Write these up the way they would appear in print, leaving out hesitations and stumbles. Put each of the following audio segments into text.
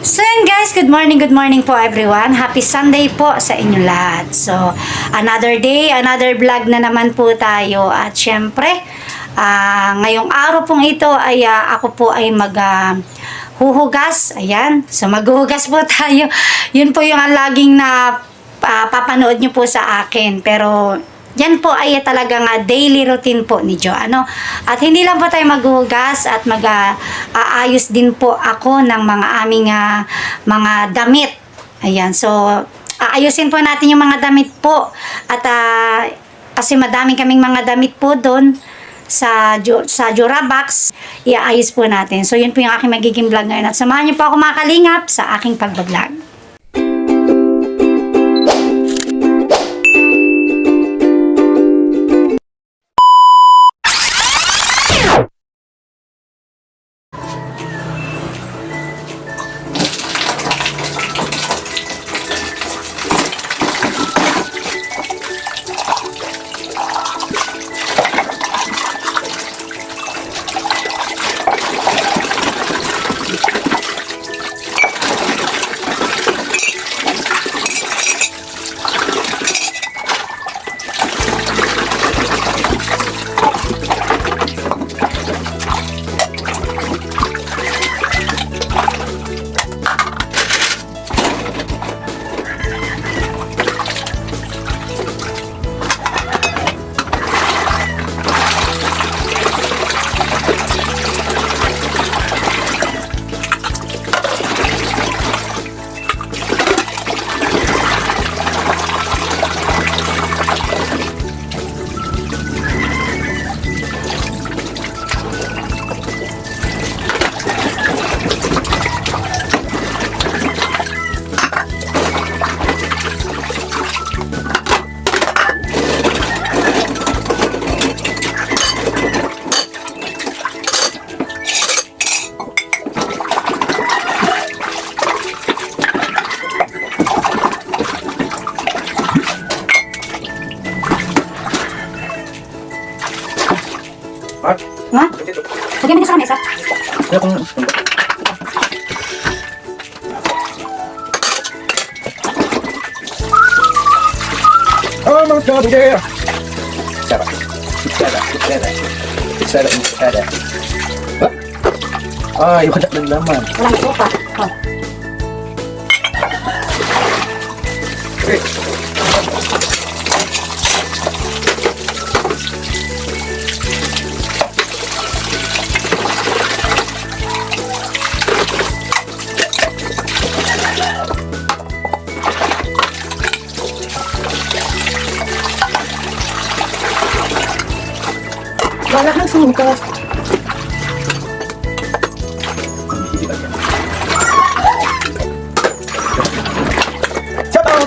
So yan guys, good morning po everyone. Happy Sunday po sa inyo lahat. So, another day, another vlog na naman po tayo. At syempre, ngayong araw pong ito ay ako po ay huhugas. Ayan, so maghuhugas po tayo. Yun po yung laging na papanood nyo po sa akin. Pero yan po ay talagang daily routine po ni Jo. At hindi lang po tayo maghuhugas at aayos din po ako ng mga aming mga damit. Ayan, so aayusin po natin yung mga damit po. At kasi madaming kaming mga damit po doon sa Jurabox, iaayos po natin. So yun po yung aking magiging vlog ngayon. At samahan niyo po ako mga kalingap sa aking pagbablog. Ha? Lagyan mo dito sa mesa. Oh my God, yeah! Sada. What? Ay, wala ng laman. Walang sopa. Oh. Okay. Wala kang suka. Shout out!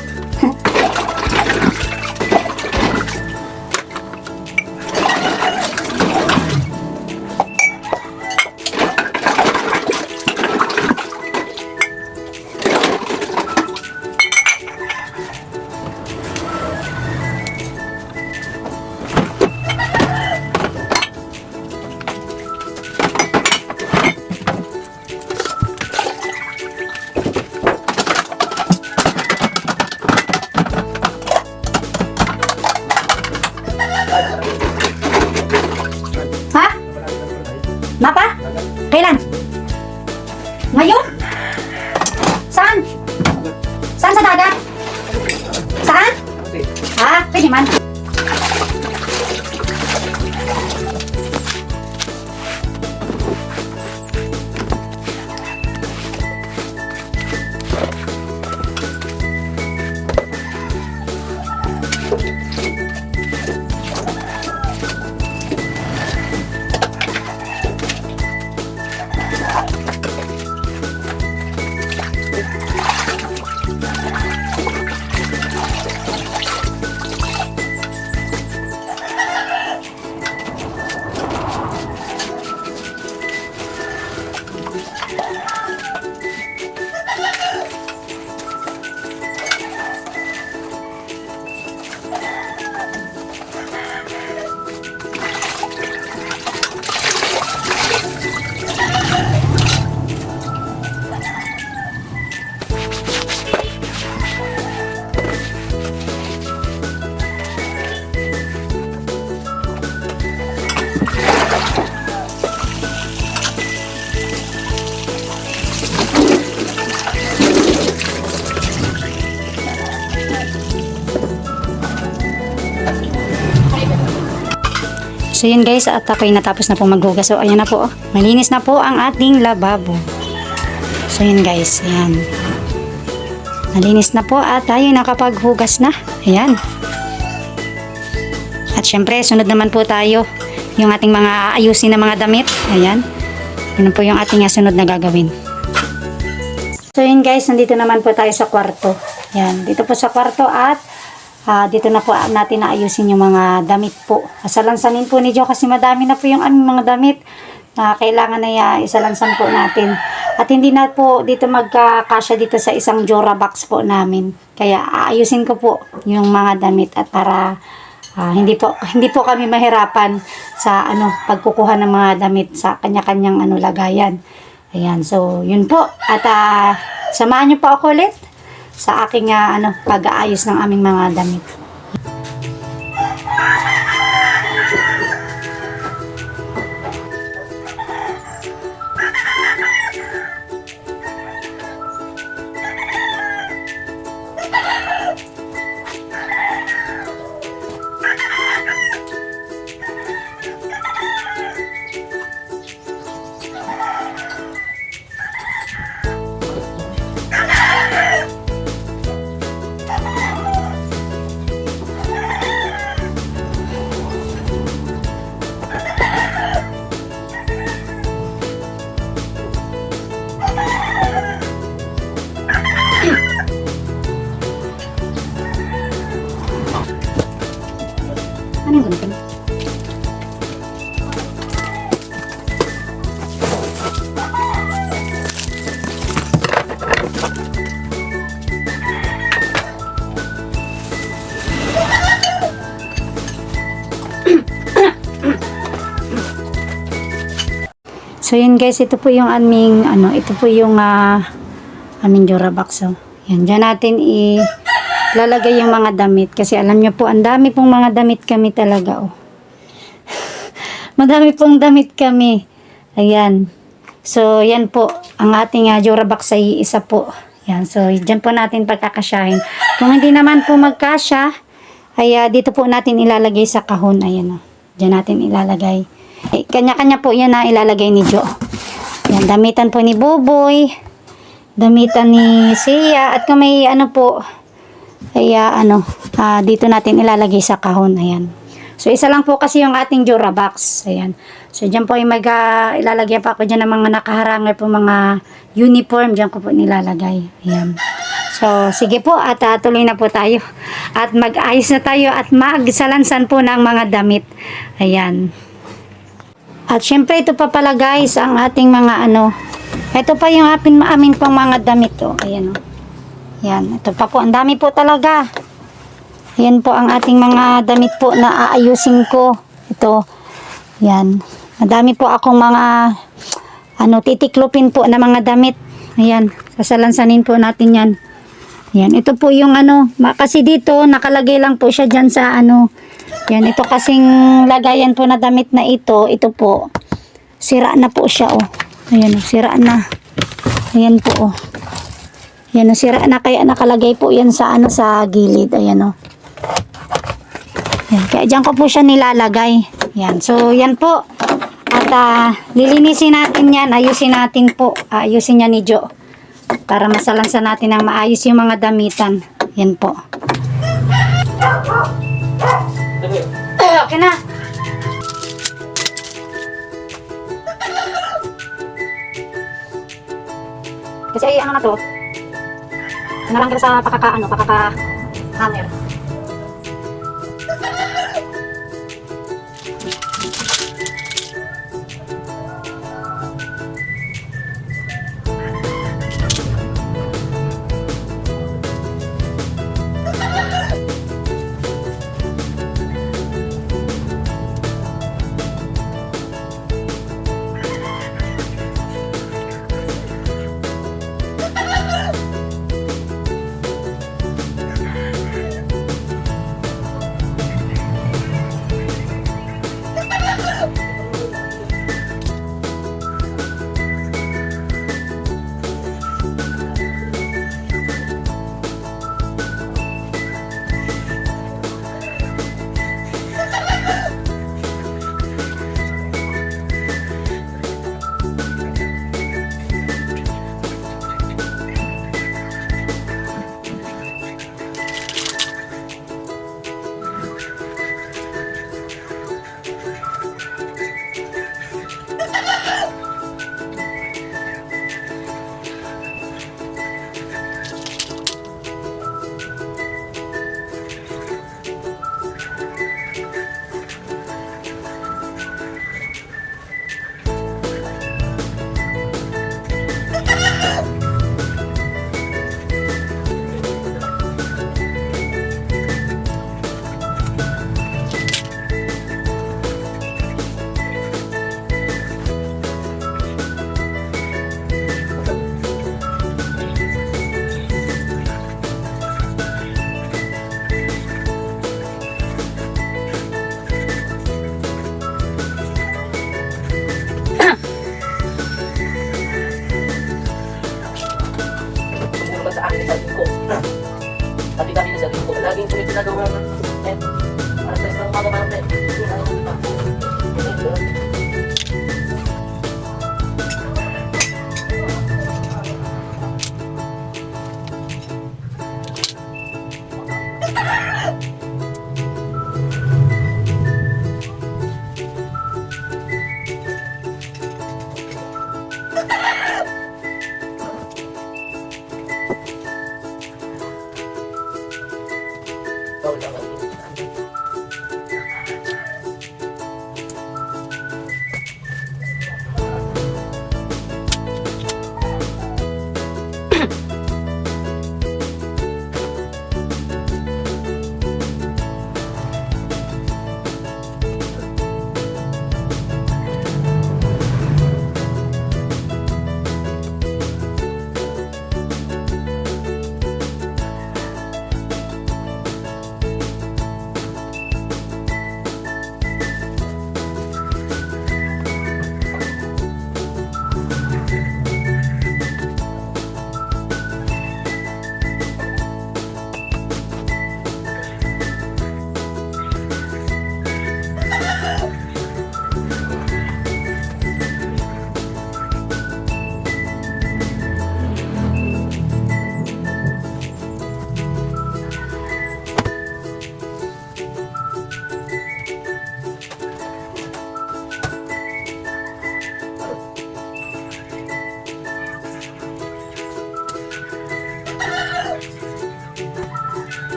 Ha? Mapa? Kailan? Ngayon? Saan? Saan sa dagat? Saan? Ha? Pwede man. So yun guys, at ako'y natapos na po maghugas. So ayan na po, malinis na po ang ating lababo. So yun guys, ayan. Malinis na po at tayo nakapaghugas na. Ayan. At syempre, sunod naman po tayo yung ating mga ayusin na mga damit. Ayan. Yun po yung ating sunod na gagawin. So yun guys, nandito naman po tayo sa kwarto. Ayan, dito po sa kwarto at dito na po natin naayusin yung mga damit po. Salansanin po ni Jo kasi madami na po yung aming mga damit na kailangan na isalansan po natin. At hindi na po dito magkakasya dito sa isang Jora box po namin. Kaya aayusin ko po yung mga damit at para hindi po kami mahirapan sa pagkukuha ng mga damit sa kanya-kanyang lagayan. Ayan, so yun po. At samahan niyo po ako ulit sa aking pag-aayos ng aming mga damit. Ano yung ganito? So yun guys, ito po yung aming ito po yung aming Jora box. So, yan, dyan natin lalagay yung mga damit kasi alam nyo po, ang dami pong mga damit kami talaga, oh. Madami pong damit kami. Ayan. So, yan po. Ang ating Jora box ay isa po. Yan. So, dyan po natin pagkakasyahin. Kung hindi naman po magkasya, ay dito po natin ilalagay sa kahon. Ayan, oh. Dyan natin ilalagay. Kanya-kanya po yan na ilalagay ni Jo. Yan. Damitan po ni Boboy. Damitan ni Sia. At kung may po, ay dito natin ilalagay sa kahon. Ayan. So isa lang po kasi yung ating Jora box. Ayan. So diyan po ay ilalagay pa ako diyan ng mga nakaharangan po, mga uniform, diyan ko po nilalagay. Ayan. So sige po at tuloy na po tayo. At mag-ayos na tayo at magsalansan po ng mga damit. Ayan. At syempre ito pa pala guys ang ating mga ito pa yung amin pang mga damit, oh. Ayan, oh. Yan, ito pa po. Ang dami po talaga. Yan po ang ating mga damit po na aayusin ko. Ito. Yan. Madami po akong mga titiklopin po na mga damit. Ayan. Sasalansanin po natin yan. Yan. Ito po yung kasi dito nakalagay lang po siya dyan sa Yan. Ito kasing lagayan po na damit na ito. Ito po. Sira na po siya, oh. Ayan, oh. Sira na. Ayan po, oh. Yan, sira na kaya nakalagay po yan sa sa gilid. Ayan, oh. Yan, kaya dyan ko po siya nilalagay. Yan, so yan po. At lilinisin natin yan. Ayusin natin po. Ayusin niya ni Jo. Para masalansan natin ang maayos yung mga damitan. Yan po. Okay na. Kasi ay na to. Nalang sa pakaka-hammer. akin na sabihin ko. Tabi-tabi na sabihin ko. Laging sulit ginagawa ng alas 3 ng umaga parang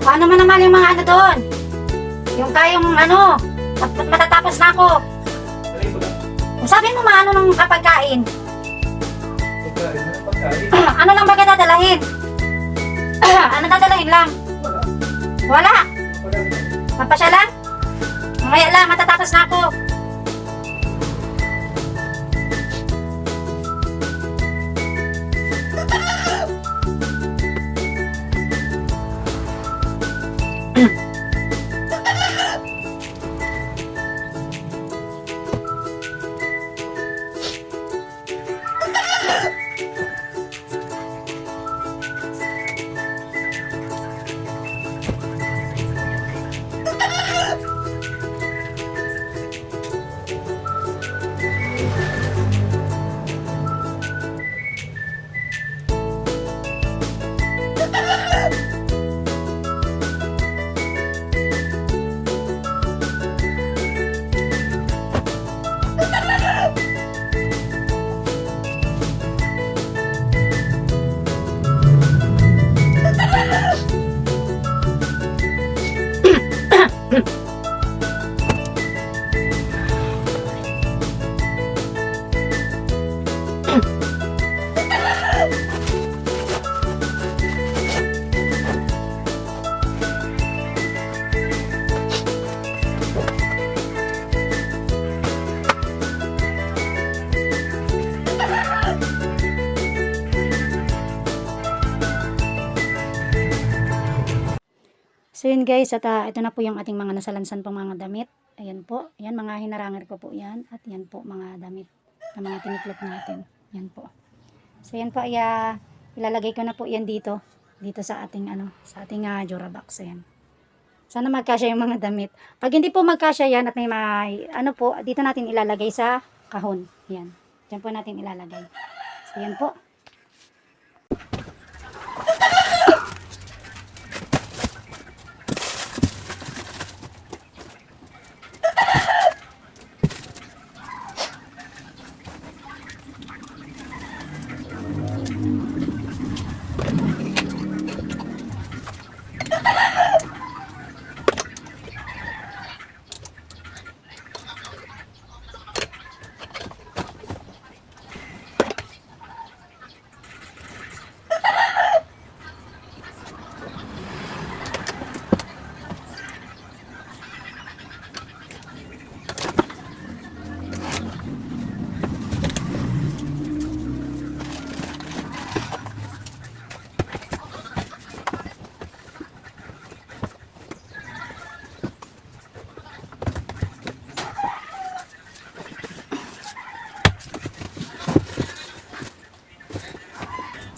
Paano man naman yung mga ano doon? Yung kayong ano, matatapos na ako. Sabi mo maano nung kapagkain? Ano lang ba dadalahin? Ano dadalahin lang? Wala. Mapasya lang? Mamaya lang, matatapos na ako. So yun guys, at ito na po yung ating mga nasalansan pang mga damit. Ayan po, yan mga hinaranger ko po yan. At yan po mga damit na mga tiniklop natin. Yan po. So yan po, ilalagay ko na po yan dito. Dito sa ating sa ating Durabox. Ayan. Sana magkasya yung mga damit. Pag hindi po magkasya yan at may po, dito natin ilalagay sa kahon. Yan. Diyan po natin ilalagay. So yan po.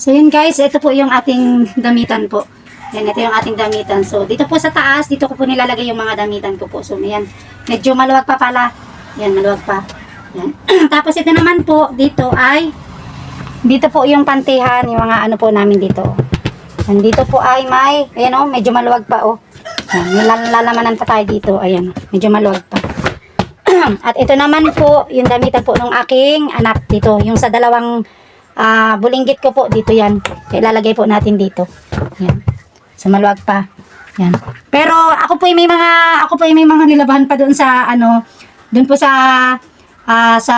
So yun guys, ito po yung ating damitan po. Yan, ito yung ating damitan. So dito po sa taas, dito ko po nilalagay yung mga damitan ko po. So yan, medyo maluwag pa pala. Yan, maluwag pa. Yan. Tapos ito naman po, dito po yung pantihan, yung mga ano po namin dito. Yan, dito po ay may, ayan o, medyo maluwag pa o. Yan, nilalamanan pa tayo dito. Ayan, medyo maluwag pa. At ito naman po, yung damitan po ng aking anak dito. Yung sa dalawang bulinggit ko po, dito yan. Kaya ilalagay po natin dito. Yan. So maluwag pa. Yan. Pero ako po yung may mga nilabahan pa doon sa doon po sa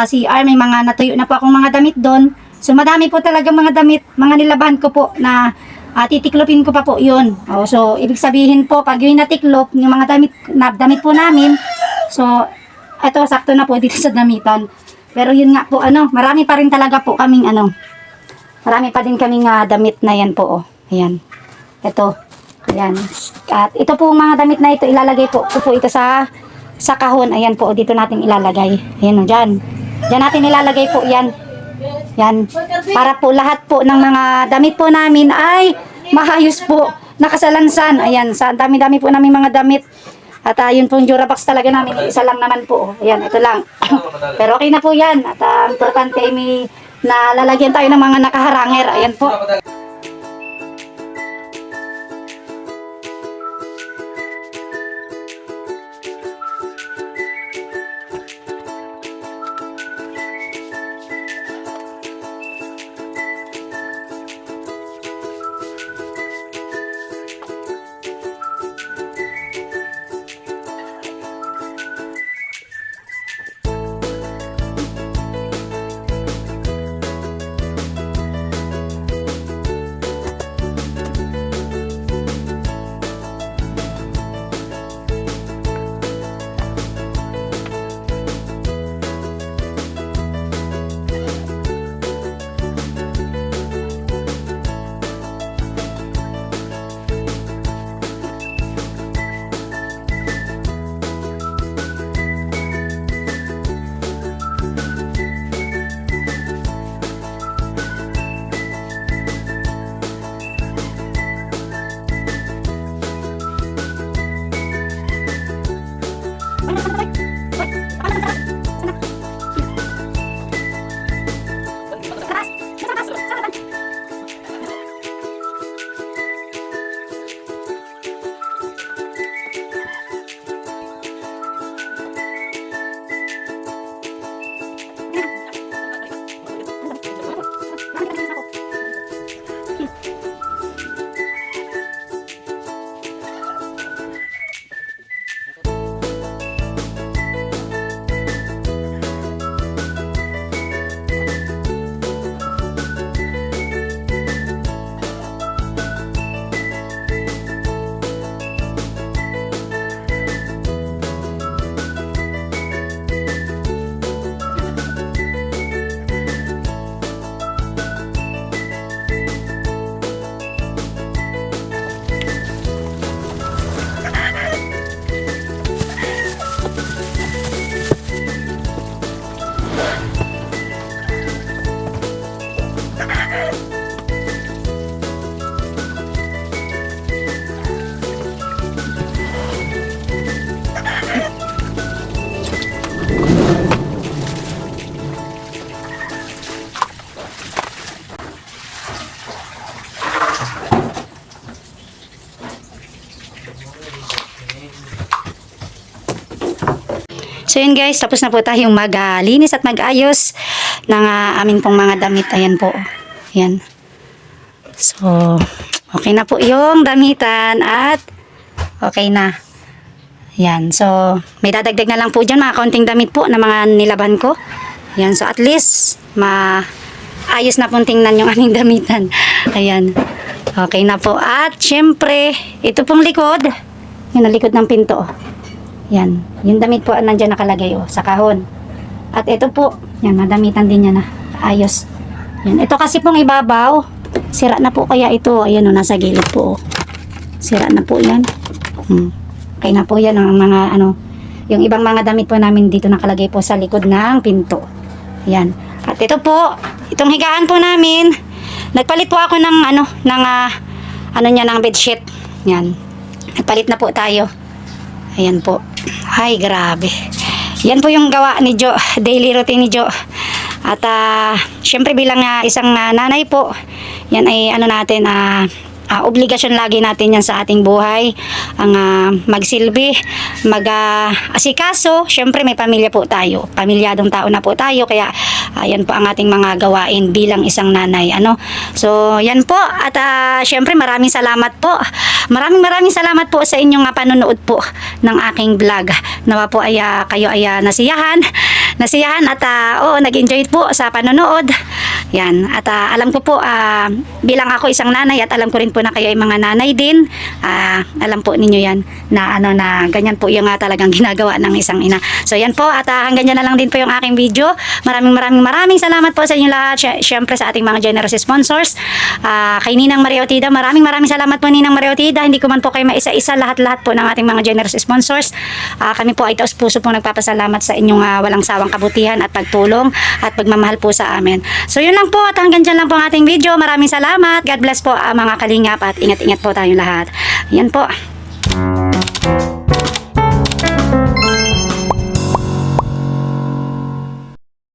CR, may mga natuyo na po akong mga damit doon. So madami po talaga mga damit, mga nilabahan ko po na titiklopin ko pa po yun. So ibig sabihin po, pag yun natiklop, yung mga damit po namin, so ito sakto na po dito sa damitan. Pero yun nga po, marami pa rin talaga po kaming marami pa din kaming damit na yan po. Ayan. Ito. Ayan. At ito po mga damit na ito, ilalagay po ito sa kahon. Ayan po, dito natin ilalagay. Ayan o, dyan. Dyan natin ilalagay po yan. Yan. Para po lahat po ng mga damit po namin ay maayos po. Nakasalansan. Ayan, sa dami-dami po namin mga damit. At yun po yung Durabox talaga namin. Isa lang naman po. Ayan, ito lang. Pero okay na po yan. At importante ay may nalalagyan tayo ng mga nakaharanger. Ayan po. So yun guys, tapos na po tayong maglinis at mag-ayos ng amin pong mga damit. Ayan po. Ayan. So, okay na po yung damitan at okay na. Ayan. So, may dadagdag na lang po dyan mga kaunting damit po na mga nilaban ko. Ayan. So, at least, ayos na pong tingnan yung aming damitan. Ayan. Okay na po. At, syempre, ito pong likod. Yun ang likod ng pinto. Yan. Yung damit po nandiyan nakalagay sa kahon. At ito po, yan, madamitan din yan na ayos. Yan. Ito kasi pong ibabaw, sira na po kaya ito. Ayan nasa gilid po. Sira na po yan. Okay na po yan ang mga yung ibang mga damit po namin dito nakalagay po sa likod ng pinto. Yan. At ito po, itong higaan po namin, Nagpalit po ako ng ng bedsheet. Yan. Nagpalit na po tayo. Ayan po. Ay, grabe. Yan po yung gawa ni Jo, daily routine ni Jo. At syempre bilang isang nanay po, yan ay obligasyon lagi natin yan sa ating buhay, ang magsilbi, asikaso. Syempre may pamilya po tayo, pamilyadong tao na po tayo, kaya yan po ang ating mga gawain bilang isang nanay, so yan po. At syempre maraming salamat po, maraming salamat po sa inyong panonood po ng aking vlog. Nawa po ay kayo ay nasiyahan at nag-enjoy po sa panonood. Yan. At alam ko po, bilang ako isang nanay, at alam ko rin po na kayo ay mga nanay din, alam po ninyo yan na ganyan po yung talagang ginagawa ng isang ina. So yan po, at hanggang dyan na lang din po yung aking video. Maraming salamat po sa inyo lahat. Syempre sa ating mga generous sponsors, kay Ninang Maria Otida, maraming salamat po Ninang Maria Otida. Hindi ko man po kayo maisa-isa, lahat po ng ating mga generous sponsors. Kami po ay taos puso po nagpapasalamat sa inyong walang sawang kabutihan at pagtulong at pagmamahal po sa amin. So yun lang po, at hanggang dyan lang po ang ating video. Maraming salamat. God bless po mga kalingap, at ingat-ingat po tayong lahat. Yan po.